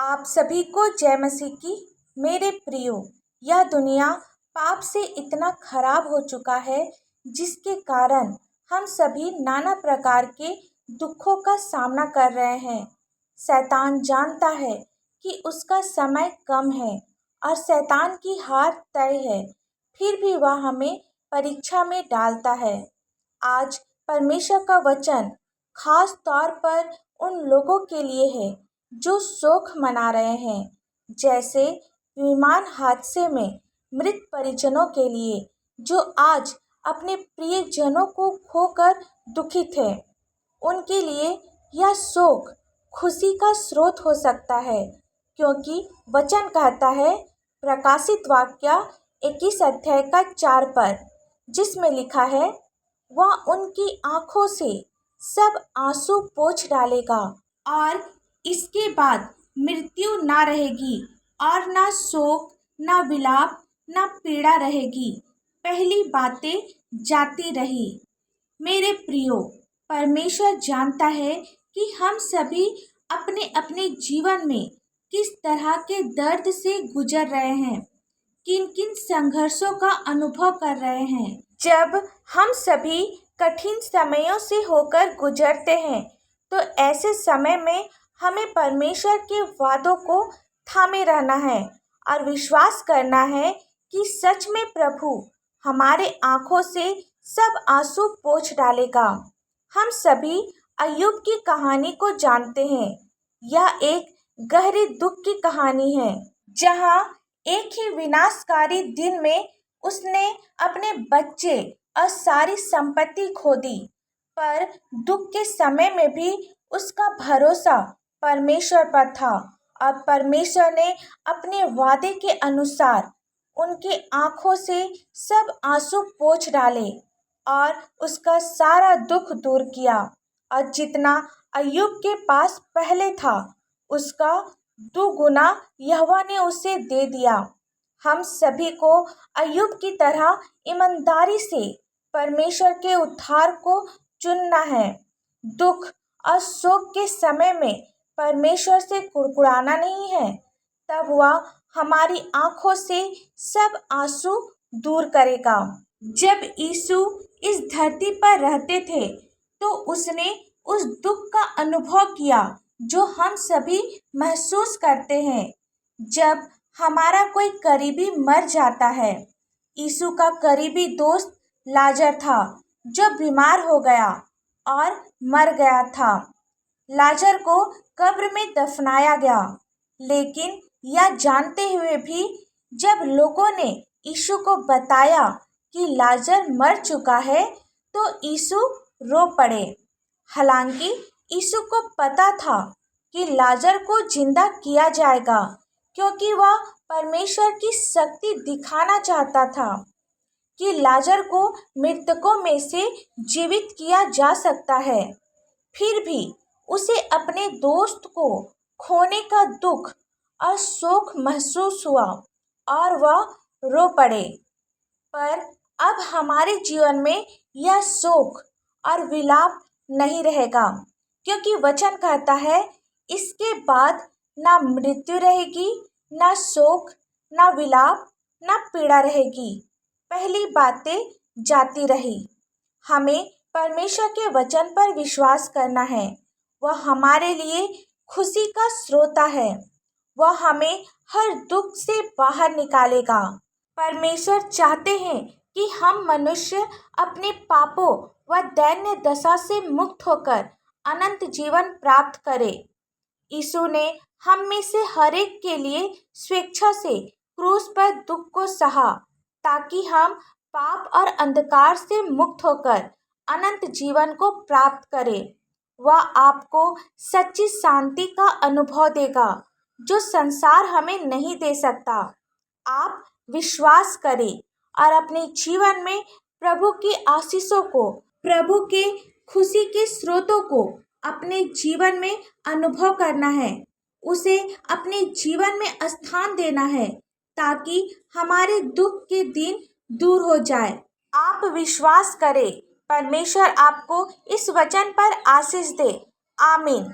आप सभी को जय मसीह की। मेरे प्रियो, यह दुनिया पाप से इतना खराब हो चुका है जिसके कारण हम सभी नाना प्रकार के दुखों का सामना कर रहे हैं। शैतान जानता है कि उसका समय कम है और शैतान की हार तय है, फिर भी वह हमें परीक्षा में डालता है। आज परमेश्वर का वचन खास तौर पर उन लोगों के लिए है जो शोक मना रहे हैं, जैसे विमान हादसे में मृत परिजनों के लिए जो आज अपने प्रियजनों को खोकर दुखित है। उनके लिए यह शोक खुशी का स्रोत हो सकता है, क्योंकि वचन कहता है प्रकाशित वाक्य 21 अध्याय का 4 पर, जिसमें लिखा है, वह उनकी आंखों से सब आंसू पोंछ डालेगा और इसके बाद मृत्यु ना रहेगी और ना शोक, ना विलाप, ना पीड़ा रहेगी। पहली बातें जाती रही। मेरे प्रियो, परमेश्वर जानता है कि हम सभी अपने अपने जीवन में किस तरह के दर्द से गुजर रहे हैं, किन किन संघर्षों का अनुभव कर रहे हैं। जब हम सभी कठिन समयों से होकर गुजरते हैं तो ऐसे समय में हमें परमेश्वर के वादों को थामे रहना है और विश्वास करना है कि सच में प्रभु हमारे आंखों से सब आंसू पोंछ डालेगा। हम सभी अय्यूब की कहानी को जानते हैं। यह एक गहरे दुख की कहानी है, जहां एक ही विनाशकारी दिन में उसने अपने बच्चे और सारी संपत्ति खो दी, पर दुख के समय में भी उसका भरोसा परमेश्वर पर था और परमेश्वर ने अपने वादे के अनुसार उनके आंखों से सब आंसू पोंछ डाले और उसका सारा दुख दूर किया। और जितना अय्यूब के पास पहले था, उसका 2 गुना यहोवा ने उसे दे दिया। हम सभी को अय्यूब की तरह ईमानदारी से परमेश्वर के उद्धार को चुनना है। दुख और शोक के समय में परमेश्वर से कुड़कुड़ाना नहीं है, तब वह हमारी आंखों से सब आंसू दूर करेगा। जब यीशु इस धरती पर रहते थे तो उसने उस दुख का अनुभव किया जो हम सभी महसूस करते हैं जब हमारा कोई करीबी मर जाता है। यीशु का करीबी दोस्त लाजर था जो बीमार हो गया और मर गया था। लाजर को कब्र में दफनाया गया, लेकिन यह जानते हुए भी जब लोगों ने यीशु को बताया कि लाजर मर चुका है तो यीशु रो पड़े। हालांकि यीशु को पता था कि लाजर को जिंदा किया जाएगा, क्योंकि वह परमेश्वर की शक्ति दिखाना चाहता था कि लाजर को मृतकों में से जीवित किया जा सकता है। फिर भी उसे अपने दोस्त को खोने का दुख और शोक महसूस हुआ और वह रो पड़े। पर अब हमारे जीवन में यह शोक और विलाप नहीं रहेगा, क्योंकि वचन कहता है, इसके बाद ना मृत्यु रहेगी, ना शोक, ना विलाप, ना पीड़ा रहेगी। पहली बातें जाती रही। हमें परमेश्वर के वचन पर विश्वास करना है। वह हमारे लिए खुशी का स्रोत है। वह हमें हर दुख से बाहर निकालेगा। परमेश्वर चाहते हैं कि हम मनुष्य अपने पापों व दैन्य दशा से मुक्त होकर अनंत जीवन प्राप्त करें। यीशु ने हम में से हर एक के लिए स्वेच्छा से क्रूस पर दुख को सहा, ताकि हम पाप और अंधकार से मुक्त होकर अनंत जीवन को प्राप्त करें। वह आपको सच्ची शांति का अनुभव देगा जो संसार हमें नहीं दे सकता। आप विश्वास करें और अपने जीवन में प्रभु की आशीषों को, प्रभु के खुशी के स्रोतों को अपने जीवन में अनुभव करना है। उसे अपने जीवन में स्थान देना है, ताकि हमारे दुख के दिन दूर हो जाए। आप विश्वास करें। परमेश्वर आपको इस वचन पर आशीष दे। आमीन।